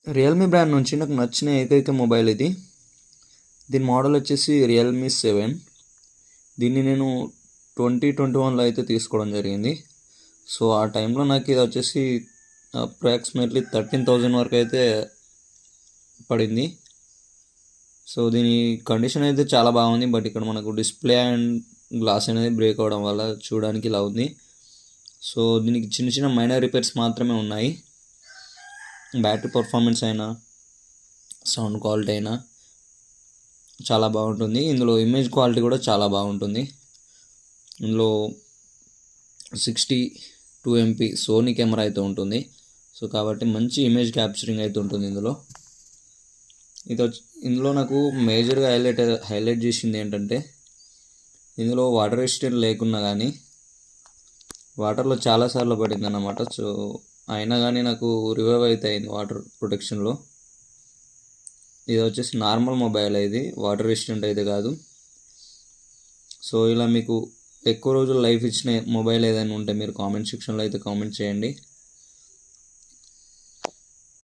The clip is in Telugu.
రియల్మీ బ్రాండ్ నుంచి నాకు నచ్చిన ఏకైక మొబైల్ ఇది. దీని మోడల్ వచ్చేసి రియల్మీ 7. దీన్ని నేను 2021లో అయితే తీసుకోవడం జరిగింది. సో ఆ టైంలో నాకు ఇది వచ్చేసి అప్రాక్సిమేట్లీ 13,000 వరకు అయితే పడింది. సో దీని కండిషన్ అయితే చాలా బాగుంది. బట్ ఇక్కడ మనకు డిస్ప్లే అండ్ గ్లాస్ అనేది బ్రేక్ అవ్వడం వల్ల చూడడానికి ఇలా ఉంది. సో దీనికి చిన్న చిన్న మైనర్ రిపేర్స్ మాత్రమే ఉన్నాయి. బ్యాటరీ పర్ఫార్మెన్స్ అయినా, సౌండ్ క్వాలిటీ అయినా చాలా బాగుంటుంది. ఇందులో ఇమేజ్ క్వాలిటీ కూడా చాలా బాగుంటుంది. ఇందులో 62 MP సోనీ కెమెరా అయితే ఉంటుంది. సో కాబట్టి మంచి ఇమేజ్ క్యాప్చరింగ్ అయితే ఉంటుంది ఇందులో. ఇందులో నాకు మేజర్గా హైలైట్ చేసింది ఏంటంటే, ఇందులో వాటర్ రెసిస్టెంట్ లేకున్నా కానీ వాటర్లో చాలాసార్లు పడింది అన్నమాట. సో అయినా కానీ నాకు రివైవ్ అయితే అయింది వాటర్ ప్రొటెక్షన్లో. ఇది వచ్చేసి నార్మల్ మొబైల్, ఇది వాటర్ రెసిస్టెంట్ అయితే కాదు. సో ఇలా మీకు ఎక్కువ రోజులు లైఫ్ ఇచ్చిన మొబైల్ ఏదైనా ఉంటే మీరు కామెంట్ సెక్షన్లో అయితే కామెంట్ చేయండి.